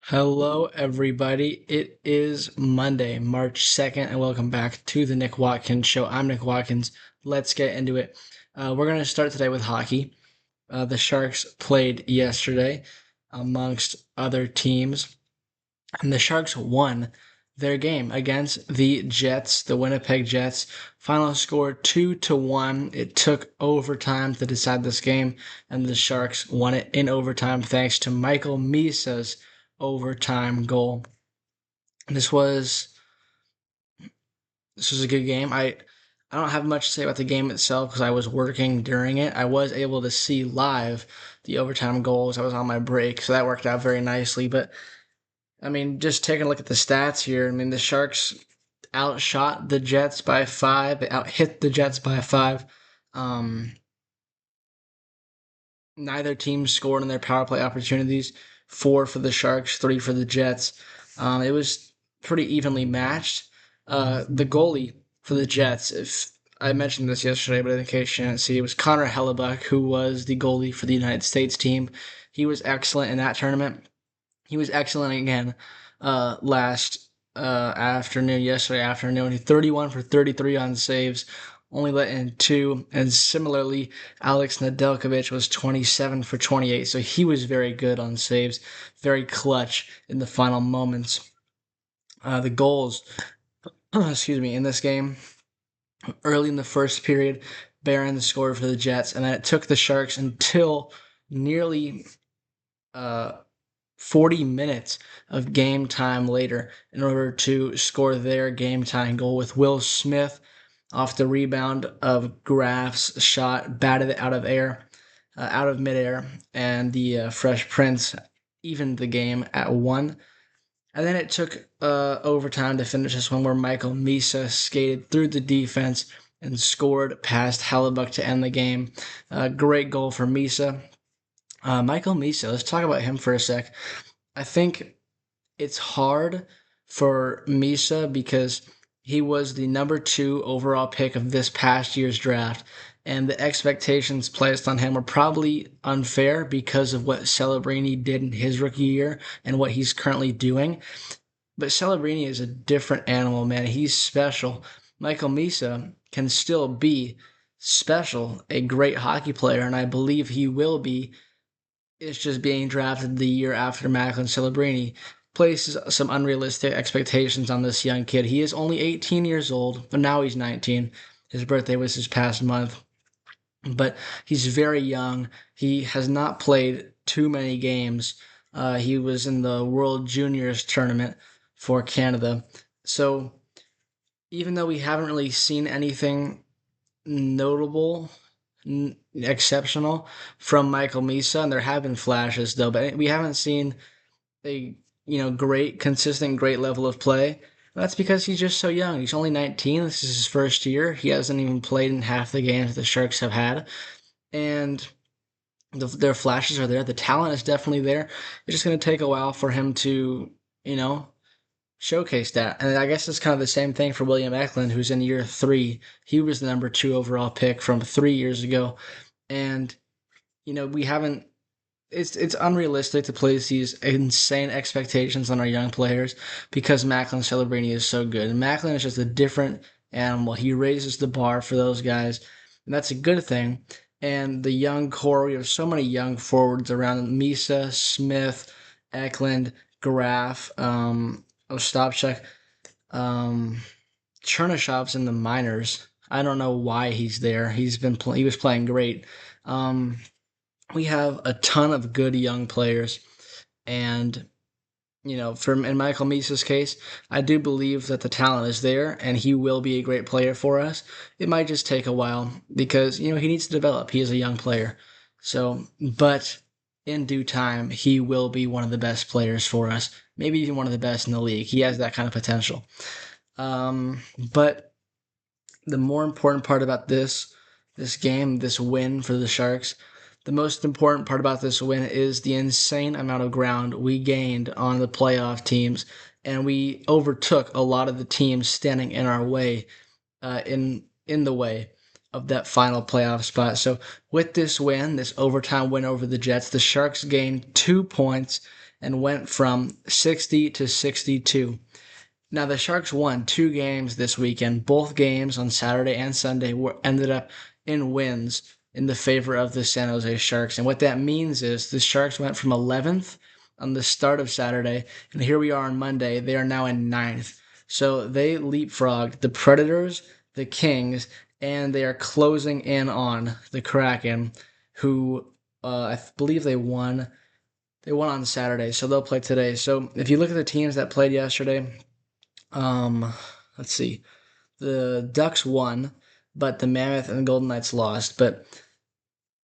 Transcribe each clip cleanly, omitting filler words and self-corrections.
Hello, everybody. It is Monday, March 2nd, and welcome back to the Nick Watkins Show. I'm Nick Watkins. Let's get into it. We're going to start today with hockey. The Sharks played yesterday amongst other teams, and the Sharks won their game against the Jets, the Winnipeg Jets. Final score 2-1. It took overtime to decide this game, and the Sharks won it in overtime thanks to Michael Misa's overtime goal. This was this was a good game. I don't have much to say about the game itself because I was working during it. I was able to see live the overtime goals. I was on my break, so that worked out very nicely. But I mean, just taking a look at the stats here, I mean, the Sharks outshot the Jets by 5. They outhit the Jets by 5. Um, Neither team scored in their power play opportunities. 4 for the Sharks, 3 for the Jets. It was pretty evenly matched. The goalie for the Jets, if I mentioned this yesterday, but in case you didn't see, it was Connor Hellebuck, who was the goalie for the United States team. He was excellent in that tournament. He was excellent again yesterday afternoon. He 31 for 33 on saves, only let in 2. And similarly, Alex Nedeljkovic was 27 for 28. So he was very good on saves, very clutch in the final moments. The goals, excuse me, in this game, early in the first period, Barron scored for the Jets, and then it took the Sharks until nearly 40 minutes of game time later in order to score their game tying goal with Will Smith off the rebound of Graf's shot, batted it out of midair, and the Fresh Prince evened the game at 1. And then it took overtime to finish this one where Michael Misa skated through the defense and scored past Hellebuck to end the game. Great goal for Misa. Michael Misa, let's talk about him for a sec. I think it's hard for Misa because he was the number 2 overall pick of this past year's draft, and the expectations placed on him were probably unfair because of what Celebrini did in his rookie year and what he's currently doing. But Celebrini is a different animal, man. He's special. Michael Misa can still be special, a great hockey player, and I believe he will be. It's just being drafted the year after Macklin Celebrini places some unrealistic expectations on this young kid. He is only 18 years old, but now he's 19. His birthday was this past month. But he's very young. He has not played too many games. He was in the World Juniors tournament for Canada. So even though we haven't really seen anything notable, exceptional from Michael Misa, and there have been flashes though, but we haven't seen a great, consistent, great level of play. That's because he's just so young. He's only 19. This is his first year. He hasn't even played in half the games the Sharks have had, and their flashes are there. The talent is definitely there. It's just going to take a while for him to, showcase that. And I guess it's kind of the same thing for William Eklund, who's in year 3. He was the number 2 overall pick from 3 years ago, and we haven't. It's unrealistic to place these insane expectations on our young players because Macklin Celebrini is so good. And Macklin is just a different animal. He raises the bar for those guys, and that's a good thing. And the young core, we have so many young forwards around Misa, Smith, Eklund, Graf, Ostapchuk, um, Chernyshov's in the minors. I don't know why he's there. He was playing great. Um, we have a ton of good young players, and in Michael Misa's case, I do believe that the talent is there, and he will be a great player for us. It might just take a while because he needs to develop. He is a young player, but in due time, he will be one of the best players for us. Maybe even one of the best in the league. He has that kind of potential. But the more important part about this game, this win for the Sharks, the most important part about this win is the insane amount of ground we gained on the playoff teams, and we overtook a lot of the teams standing in our way, in the way of that final playoff spot. So with this win, this overtime win over the Jets, the Sharks gained 2 points, and went from 60 to 62. Now, the Sharks won 2 games this weekend. Both games on Saturday and Sunday ended up in wins in the favor of the San Jose Sharks. And what that means is the Sharks went from 11th on the start of Saturday, and here we are on Monday. They are now in 9th. So they leapfrogged the Predators, the Kings, and they are closing in on the Kraken, who I believe they won. They won on Saturday, so they'll play today. So if you look at the teams that played yesterday, let's see. The Ducks won, but the Mammoth and the Golden Knights lost. But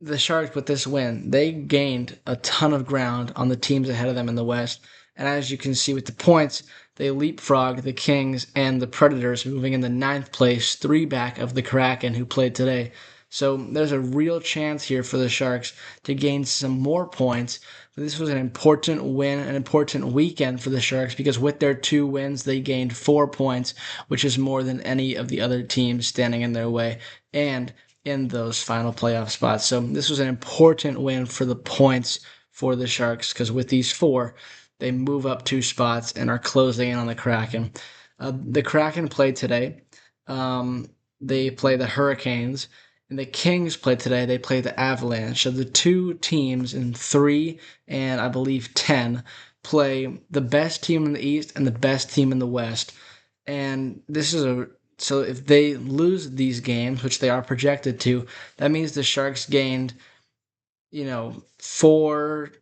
the Sharks, with this win, they gained a ton of ground on the teams ahead of them in the West. And as you can see with the points, they leapfrogged the Kings and the Predators, moving in the 9th place, 3 back of the Kraken, who played today. So there's a real chance here for the Sharks to gain some more points. This was an important win, an important weekend for the Sharks, because with their 2 wins, they gained 4 points, which is more than any of the other teams standing in their way and in those final playoff spots. So this was an important win for the points for the Sharks, because with these 4, they move up 2 spots and are closing in on the Kraken. The Kraken played today. They play the Hurricanes. And the Kings played today. They played the Avalanche. So the 2 teams in 3 and I believe 10 play the best team in the East and the best team in the West. And this is so if they lose these games, which they are projected to, that means the Sharks gained, 4.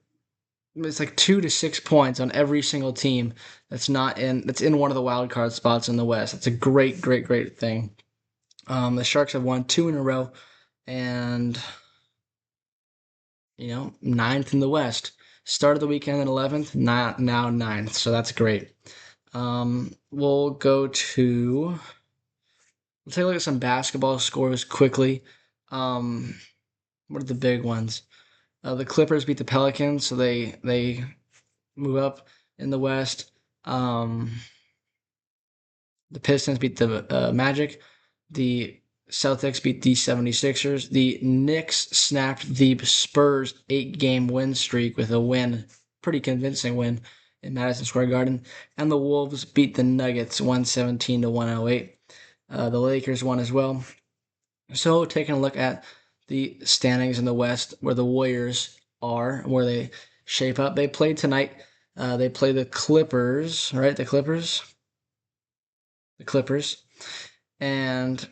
It's like 2 to 6 points on every single team that's in one of the wild card spots in the West. That's a great, great, great thing. The Sharks have won 2 in a row, and 9th in the West. Started the weekend in 11th, now 9th, so that's great. We'll take a look at some basketball scores quickly. What are the big ones? The Clippers beat the Pelicans, so they move up in the West. The Pistons beat the Magic. The Celtics beat the 76ers. The Knicks snapped the Spurs 8-game win streak with a win, pretty convincing win in Madison Square Garden. And the Wolves beat the Nuggets 117 to 108. The Lakers won as well. So taking a look at the standings in the West, where the Warriors are, where they shape up. They played tonight. They play the Clippers, right? The Clippers. And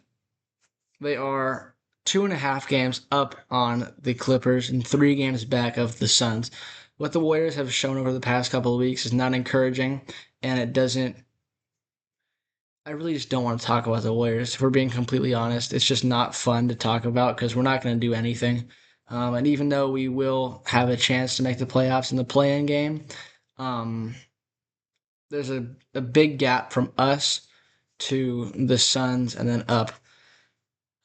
they are 2.5 games up on the Clippers and 3 games back of the Suns. What the Warriors have shown over the past couple of weeks is not encouraging, and I really just don't want to talk about the Warriors. If we're being completely honest, it's just not fun to talk about because we're not going to do anything. And even though we will have a chance to make the playoffs in the play-in game, there's a big gap from us to the Suns and then up.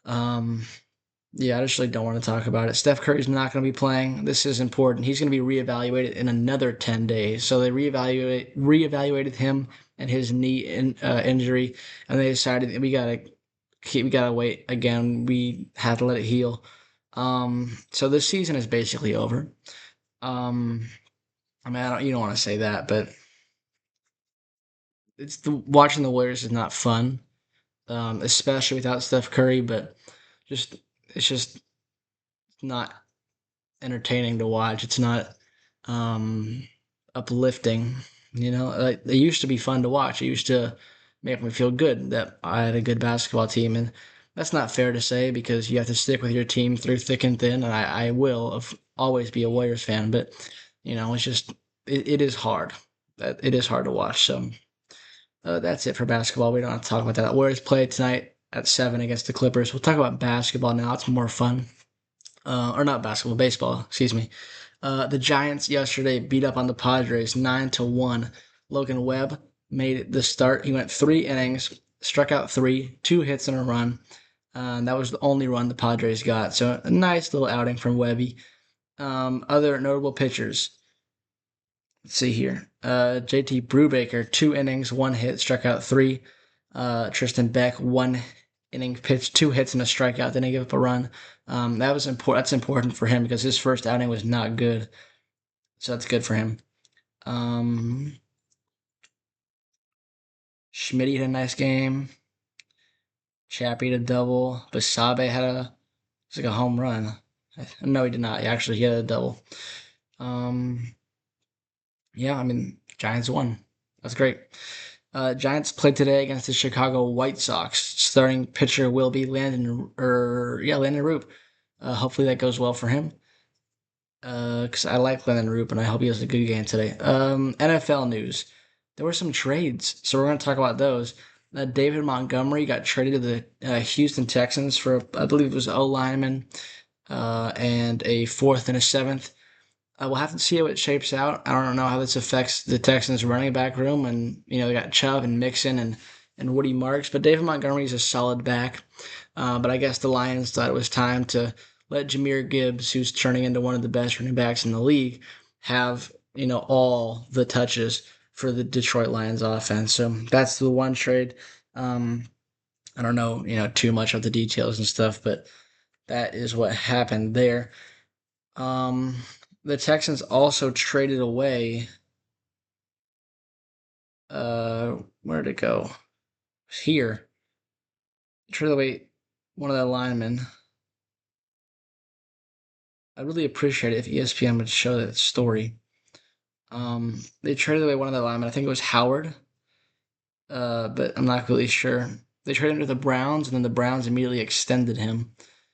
Yeah, I just really don't want to talk about it. Steph Curry's not going to be playing. This is important. He's going to be reevaluated in another 10 days. So they reevaluated him and his knee injury, and they decided we gotta wait again. We had to let it heal. So this season is basically over. You don't want to say that, but watching the Warriors is not fun, especially without Steph Curry. But it's just not entertaining to watch. It's not uplifting. Like, it used to be fun to watch. It used to make me feel good that I had a good basketball team, and that's not fair to say because you have to stick with your team through thick and thin, and I will always be a Warriors fan. But it's just it is hard. It is hard to watch. So that's it for basketball. We don't have to talk about that. Warriors play tonight at 7 against the Clippers. We'll talk about basketball now. It's more fun. Or not basketball, baseball, excuse me. The Giants yesterday beat up on the Padres 9-1. Logan Webb made the start. He went 3 innings, struck out 3, 2 hits and a run. That was the only run the Padres got. So a nice little outing from Webby. Other notable pitchers. Let's see here. JT Brubaker, 2 innings, 1 hit, struck out 3. Tristan Beck, 1 inning pitched, 2 hits and a strikeout. Didn't give up a run. That was important. That's important for him because his first outing was not good. So that's good for him. Schmidt had a nice game. Chappie had a double. Basabe had it's like a home run. No, he did not. Actually, he had a double. Um, yeah, I mean, Giants won. That's great. Giants played today against the Chicago White Sox. Starting pitcher will be Landon Roop. Hopefully that goes well for him. Because I like Landon Roop and I hope he has a good game today. NFL news. There were some trades, so we're going to talk about those. David Montgomery got traded to the Houston Texans for, I believe it was O lineman, and a fourth and a seventh. We'll have to see how it shapes out. I don't know how this affects the Texans' running back room, and they got Chubb and Mixon and Woody Marks, but David Montgomery is a solid back. But I guess the Lions thought it was time to let Jahmyr Gibbs, who's turning into one of the best running backs in the league, have all the touches for the Detroit Lions offense. So that's the one trade. I don't know too much of the details and stuff, but that is what happened there. Um, the Texans also traded away. Where'd it go? Here. Traded away one of the linemen. I'd really appreciate it if ESPN would show that story. They traded away one of the linemen. I think it was Howard, but I'm not really sure. They traded him to the Browns, and then the Browns immediately extended him.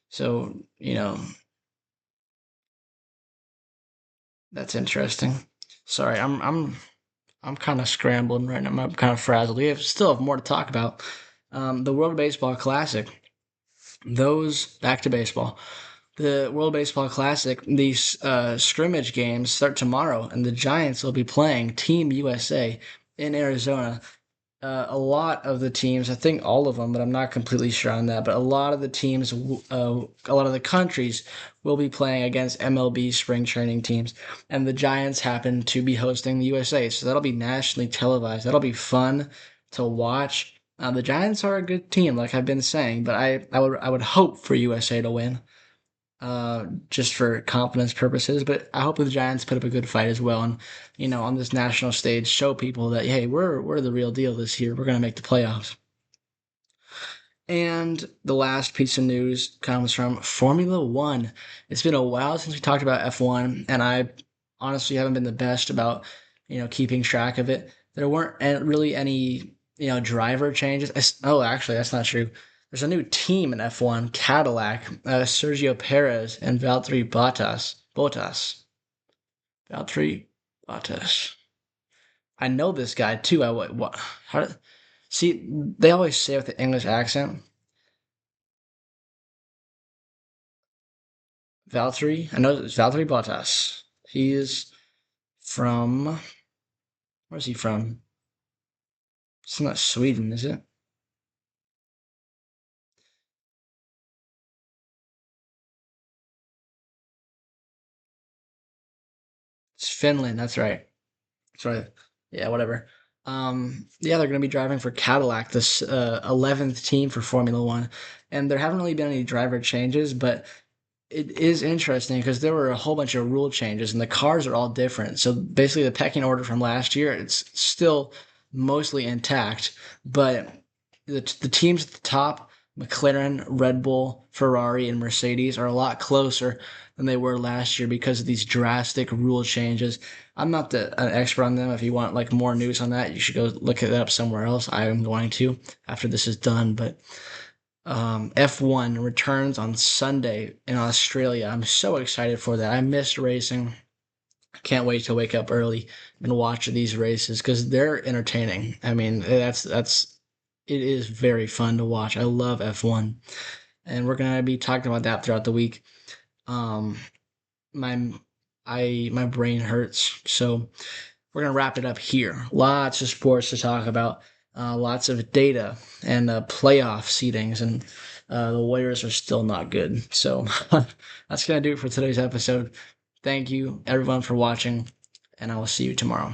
So that's interesting. Sorry, I'm kind of scrambling right now. I'm kind of frazzled. We still have more to talk about. The World Baseball Classic. Those back to baseball. The World Baseball Classic. These scrimmage games start tomorrow, and the Giants will be playing Team USA in Arizona. A lot of the teams, I think all of them, but I'm not completely sure on that. But a lot of the teams, a lot of the countries will be playing against MLB spring training teams. And the Giants happen to be hosting the USA. So that'll be nationally televised. That'll be fun to watch. The Giants are a good team, like I've been saying, but I would hope for USA to win, just for confidence purposes. But I hope the Giants put up a good fight as well, and on this national stage, show people that hey, we're the real deal this year. We're gonna make the playoffs. And the last piece of news comes from Formula One. It's been a while since we talked about F1, and I honestly haven't been the best about keeping track of it. There weren't really any driver changes. Oh, actually, that's not true. There's a new team in F1, Cadillac, Sergio Perez and Valtteri Bottas. Valtteri Bottas. I know this guy too. What? How? See, they always say with the English accent, Valtteri. I know it's Valtteri Bottas. He is from. Where's he from? It's not Sweden, is it? It's Finland. That's right. That's right. Yeah, whatever. Yeah, they're going to be driving for Cadillac, this 11th team for Formula One, and there haven't really been any driver changes, but it is interesting because there were a whole bunch of rule changes and the cars are all different. So basically, the pecking order from last year, it's still mostly intact, but the teams at the top, McLaren, Red Bull, Ferrari, and Mercedes, are a lot closer than they were last year because of these drastic rule changes. I'm not an expert on them. If you want like more news on that, you should go look it up somewhere else. I am going to after this is done, but F1 returns on Sunday in Australia. I'm so excited for that. I missed racing. Can't wait to wake up early and watch these races because they're entertaining. I mean, that's it is very fun to watch. I love F1, and we're gonna be talking about that throughout the week. Um, my my brain hurts, so we're gonna wrap it up here. Lots of sports to talk about, lots of data and playoff seedings, and the Warriors are still not good. So that's gonna do it for today's episode. Thank you everyone for watching, and I will see you tomorrow.